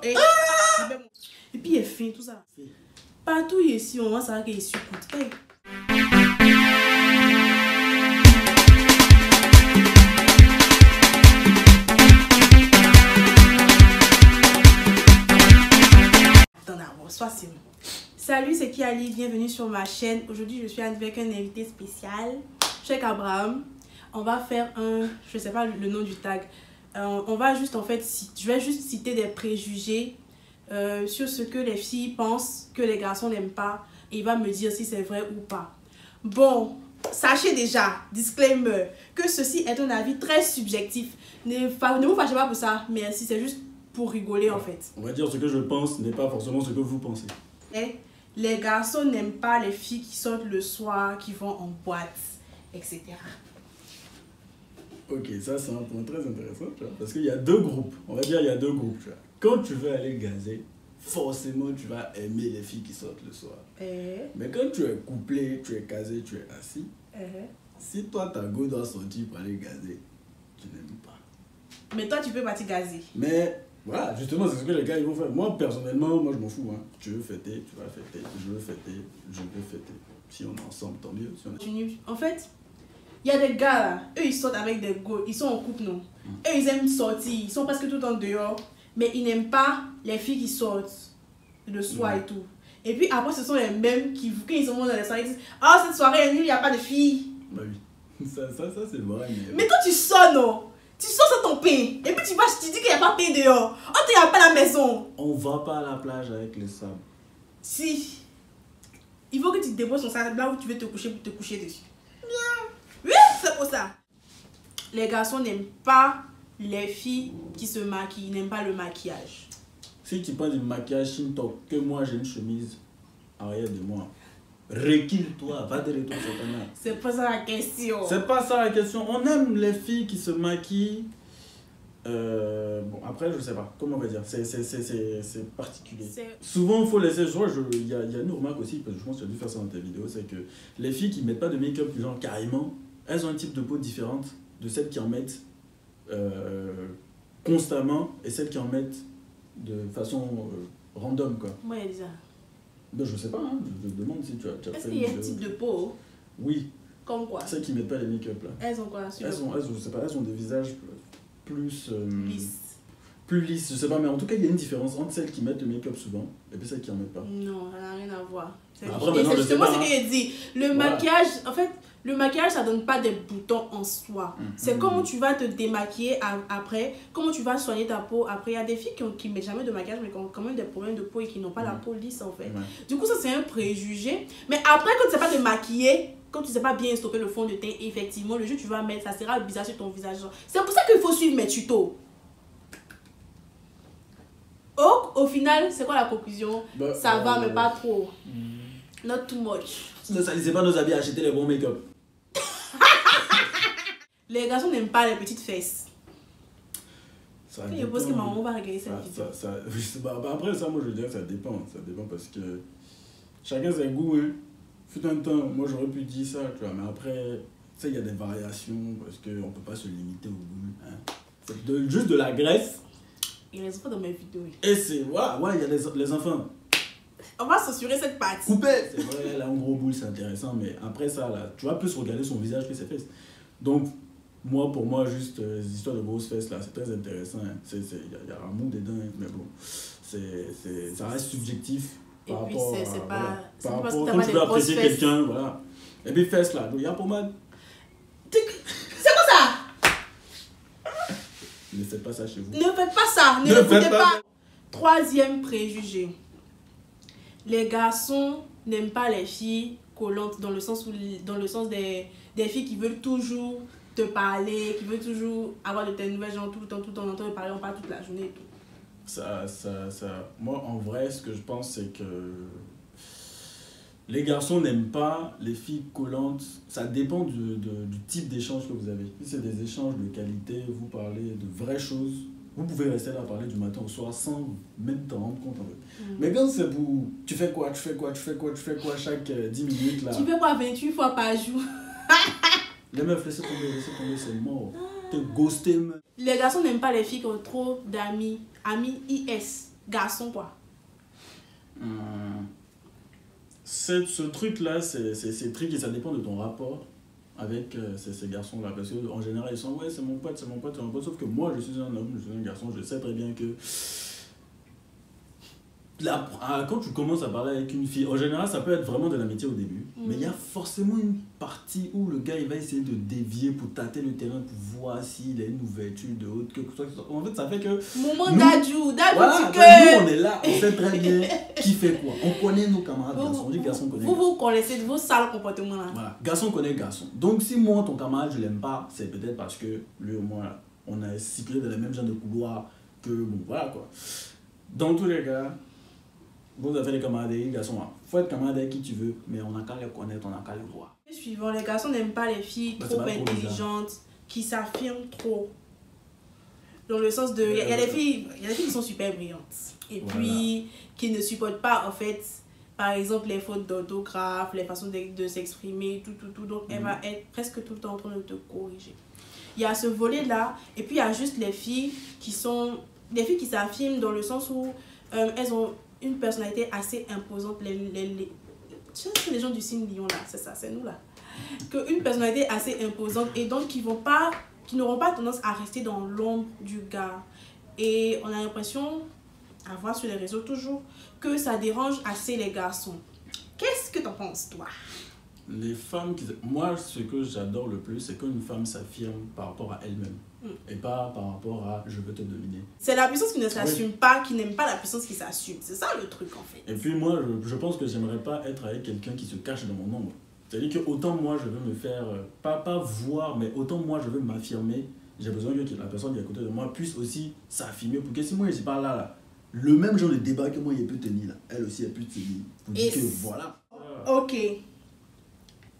Et puis il est fin, tout ça. Partout ici, on va savoir qu'il est surcoûte. Hey. Salut, c'est Kiali, bienvenue sur ma chaîne. Aujourd'hui, je suis avec un invité spécial, Cheikh Abraham. On va faire un, je sais pas le nom du tag. On va juste en fait, je vais juste citer des préjugés sur ce que les filles pensent que les garçons n'aiment pas. Et il va me dire si c'est vrai ou pas. Bon, sachez déjà, disclaimer, que ceci est un avis très subjectif. Ne vous fâchez pas pour ça, mais si c'est juste pour rigoler en fait. On va dire ce que je pense n'est pas forcément ce que vous pensez. Et les garçons n'aiment pas les filles qui sortent le soir, qui vont en boîte, etc. Ok, ça c'est un point très intéressant, tu vois, parce qu'il y a deux groupes. On va dire il y a deux groupes. Tu vois. Quand tu veux aller gazer, forcément tu vas aimer les filles qui sortent le soir. Mais quand tu es couplé, tu es casé, tu es assis, si toi ta go doit sortir pour aller gazer, tu n'aimes pas. Mais toi tu peux partir gazer. Mais voilà, justement, c'est ce que les gars ils vont faire. Moi, personnellement, moi je m'en fous. Hein. Tu veux fêter, tu vas fêter. Je veux fêter, je veux fêter. Si on est ensemble, tant mieux. Si on est... En fait, il y a des gars là, eux ils sortent avec des go, ils sont en couple, non? Eux ils aiment sortir, ils sont presque tout le temps dehors, mais ils n'aiment pas les filles qui sortent le soir et tout. Et puis après, ce sont les mêmes qui, quand ils sont dans les soirées, ils disent « Ah, cette soirée est nulle, il n'y a pas de filles. » Bah oui, ça c'est vrai. Mais toi tu sors, non? Tu sors sur ton pain, et puis tu dis qu'il n'y a pas de pain dehors. On te y a pas à la maison. On va pas à la plage avec les sables. Si. Il faut que tu déposes ton sac là où tu veux te coucher pour te coucher dessus. Oui, c'est pour ça. Les garçons n'aiment pas les filles qui se maquillent, ils n'aiment pas le maquillage. Si tu parles du maquillage Shinto, que moi j'ai une chemise arrière de moi, recule-toi, va de retour sur ton âme. C'est pas ça la question. C'est pas ça la question. On aime les filles qui se maquillent. Bon, après, je sais pas. Comment on va dire? C'est particulier. Souvent, il faut laisser. Il y a une remarque aussi, parce que je pense que tu as dû faire ça dans tes vidéos, c'est que les filles qui mettent pas de make-up, genre carrément, elles ont un type de peau différente de celles qui en mettent constamment et celles qui en mettent de façon random, quoi. Moi, Elisa. Ben, je sais pas, hein. Je te demande si tu as fait. Est-ce qu'il y a un type de peau? Oui. Comme quoi? Celles qui mettent pas les make-up là. Elles ont quoi sur je sais pas, elles ont des visages plus lisses. Plus lisses, je sais pas, mais en tout cas il y a une différence entre celles qui mettent le make-up souvent et puis celles qui en mettent pas. Non, ça n'a rien à voir. Après, c'est justement ce que j'ai dit. Le maquillage, en fait, le maquillage ça donne pas des boutons en soi. C'est comment tu vas te démaquiller après, comment tu vas soigner ta peau après. Il y a des filles qui mettent jamais de maquillage mais qui ont quand même des problèmes de peau et qui n'ont pas la peau lisse en fait. Du coup ça c'est un préjugé. Mais après quand tu sais pas te maquiller, quand tu sais pas bien stopper le fond de teint, effectivement le jeu que tu vas mettre ça sera bizarre sur ton visage. C'est pour ça qu'il faut suivre mes tutos. Au final, c'est quoi la conclusion? Ça va, mais pas trop. Not too much. Ne salissez pas nos habits, achetez les bons make-up. Les garçons n'aiment pas les petites fesses. Ça je pense que maman va regarder cette vidéo. Après, ça, moi je veux dire que ça dépend. Ça dépend parce que chacun ses goûts. Hein. Fut un temps, moi j'aurais pu dire ça, tu vois, mais après, tu sais, il y a des variations parce qu'on peut pas se limiter au goût. Hein. Juste de la graisse. Il y a les enfants dans mes vidéos. Et c'est, voilà, ouais, il y a les enfants. On va censurer cette partie. Coupé. C'est vrai, elle a un gros boule, c'est intéressant, mais après ça, là, tu vas plus regarder son visage que ses fesses. Donc, pour moi, juste les histoires de grosses fesses, là, c'est très intéressant. Hein. Il y a un mot dedans, hein, mais bon, ça reste subjectif. Et puis, c'est pas... Par rapport quand tu veux apprécier quelqu'un, voilà. Et puis, fesses, là, il y a pour moi... C'est quoi ça? Ne faites pas ça chez vous. Ne faites pas ça. Ne l'écoutez pas. Troisième préjugé. Les garçons n'aiment pas les filles collantes dans le sens des filles qui veulent toujours te parler, qui veulent toujours avoir de tes nouvelles gens tout le temps, on entend parler, on parle toute la journée et tout. Moi, en vrai, ce que je pense, c'est que les garçons n'aiment pas les filles collantes. Ça dépend du type d'échange que vous avez. Si c'est des échanges de qualité, vous parlez de vraies choses, vous pouvez rester là à parler du matin au soir sans même t'en rendre compte en fait. Mais quand c'est pour tu fais quoi chaque 10 minutes là. Tu fais quoi 28 fois par jour? Les meufs, laissez tomber, c'est mort. T'es ghosté. Les garçons n'aiment pas les filles qui ont trop d'amis, amis IS. garçon, quoi. Ce truc-là, c'est tricky, ça dépend de ton rapport avec ces garçons-là. Parce qu'en général, ils sont, ouais, c'est mon pote, c'est mon pote, c'est mon pote. Sauf que moi, je suis un homme, je suis un garçon, je sais très bien que là, quand tu commences à parler avec une fille, en général, ça peut être vraiment de l'amitié au début. Mais il y a forcément une partie où le gars, il va essayer de dévier pour tâter le terrain, pour voir s'il a une ouverture de haute, quelque chose. En fait, ça fait que... Moment d'adjou, voilà, nous, on est là, on sait très bien qui fait quoi. On connaît nos camarades garçons. On dit garçon connaît garçon. Vous connaissez vos sales comportements là. Voilà, garçon connaît garçon. Donc, si moi, ton camarade, je l'aime pas, c'est peut-être parce que lui ou moi, on a cyclé dans le même genre de couloir que, bon, voilà quoi. Dans tous les cas, vous avez des camarades et les garçons, il faut être camarade avec qui tu veux, mais on n'a qu'à les connaître, on n'a qu'à les voir. Suivant, les garçons n'aiment pas les filles trop intelligentes, qui s'affirment trop. Dans le sens de, il y a des filles qui sont super brillantes. Et puis, qui ne supportent pas, en fait, par exemple, les fautes d'orthographe, les façons de s'exprimer, tout. Donc, elle va être presque tout le temps en train de te corriger. Il y a ce volet-là, et puis il y a juste les filles qui sont, des filles qui s'affirment dans le sens où elles ont une personnalité assez imposante. C'est les gens du signe lion là, c'est ça, c'est nous là. Une personnalité assez imposante et donc qui n'auront pas tendance à rester dans l'ombre du gars. Et on a l'impression, à voir sur les réseaux toujours, que ça dérange assez les garçons. Qu'est-ce que t'en penses toi? Les femmes moi, ce que j'adore le plus, c'est qu'une femme s'affirme par rapport à elle-même. Et pas par rapport à je veux te dominer. C'est la puissance qui ne s'assume pas, qui n'aime pas la puissance qui s'assume. C'est ça le truc en fait. Et puis moi, je pense que j'aimerais pas être avec quelqu'un qui se cache dans mon ombre. C'est-à-dire que autant moi je veux me faire, pas voir, mais autant moi je veux m'affirmer. J'ai besoin que la personne qui est à côté de moi puisse aussi s'affirmer. Pour que si moi je suis pas là, le même genre de débat que moi il peut tenir là, elle aussi elle peut tenir. Pour dire que voilà. Ok.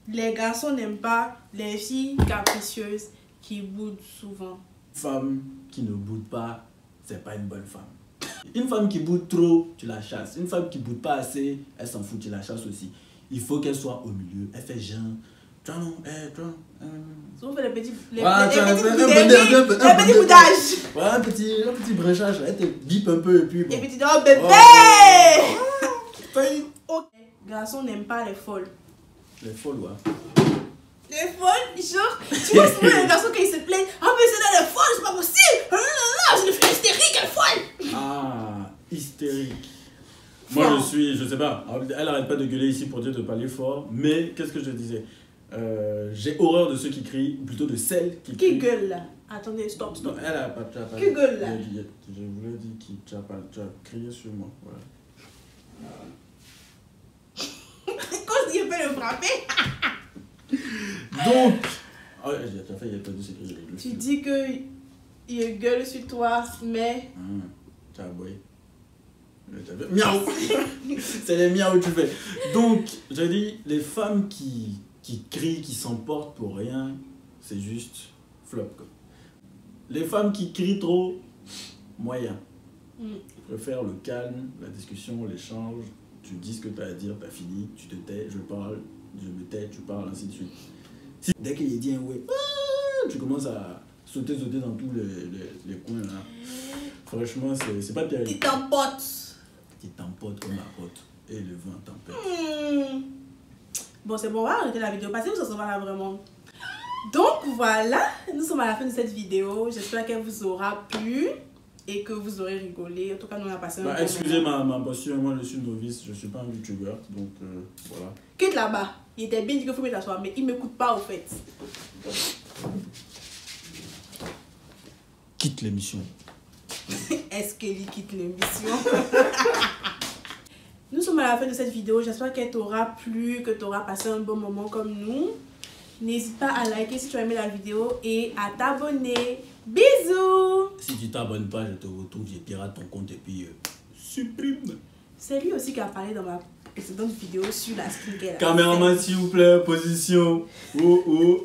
Les garçons n'aiment pas les filles capricieuses qui boudent souvent. Une femme qui ne boude pas, c'est pas une bonne femme. Une femme qui boude trop, tu la chasses. Une femme qui boude pas assez, elle s'en fout, tu la chasses aussi. Il faut qu'elle soit au milieu. Elle fait genre, tu vois non, on fait les petits boudages. Voilà, un petit bréchage. Elle te bip un peu et puis bon. Et puis tu dis, oh bébé! Les garçons n'aiment pas les folles. Les folles, ouais. Les folles, genre, tu vois souvent les garçons quand ils se plaignent, ah mais c'est là les folles, c'est pas possible, je le fais hystérique, elle est folle. Ah, hystérique. Moi je sais pas, elle arrête pas de gueuler ici pour dire de parler fort, mais qu'est-ce que je disais, j'ai horreur de ceux qui crient, ou plutôt de celles qui crient. Qui gueule là? Attendez, stop. Non, elle a pas, qui gueule là? Je vous l'ai dit, tu as crié sur moi, voilà. Quand je dis, je peux le frapper. Donc, oh, tu as fait, il a perdu ses cris. Tu dis que il gueule sur toi, mais... Tu as aboyé. Miaou. C'est les miaou que tu fais. Donc, j'ai dit, les femmes qui crient, qui s'emportent pour rien, c'est juste flop, quoi. Les femmes qui crient trop, moyen. Je préfère le calme, la discussion, l'échange. Tu dis ce que tu as à dire, tu as fini, tu te tais, je parle, je me tais, tu parles, ainsi de suite. Si, dès qu'il dit un ouais, tu commences à sauter dans tous les coins là. Franchement, c'est pas terrible. Tu t'empotes. Tu t'empotes comme la pote et le vent t'empête. Bon, c'est bon, on va arrêter la vidéo parce que ça s'en va là vraiment. Donc voilà, nous sommes à la fin de cette vidéo. J'espère qu'elle vous aura plu et que vous aurez rigolé. En tout cas, nous on a passé un bon moment. Excusez ma posture, moi je suis novice, je suis pas un youtubeur, donc voilà. Quitte là-bas. Il était bien dit qu'il faut me t'asseoir, mais il ne m'écoute pas au fait. Quitte l'émission. Est-ce qu'il quitte l'émission? Nous sommes à la fin de cette vidéo. J'espère qu'elle t'aura plu, que tu auras passé un bon moment comme nous. N'hésite pas à liker si tu as aimé la vidéo et à t'abonner. Bisous! Si tu t'abonnes pas, je te retrouve, je pirate ton compte et puis supprime. C'est lui aussi qui a parlé dans ma précédente vidéo sur la skincare. Caméraman, s'il vous plaît, position. Oh.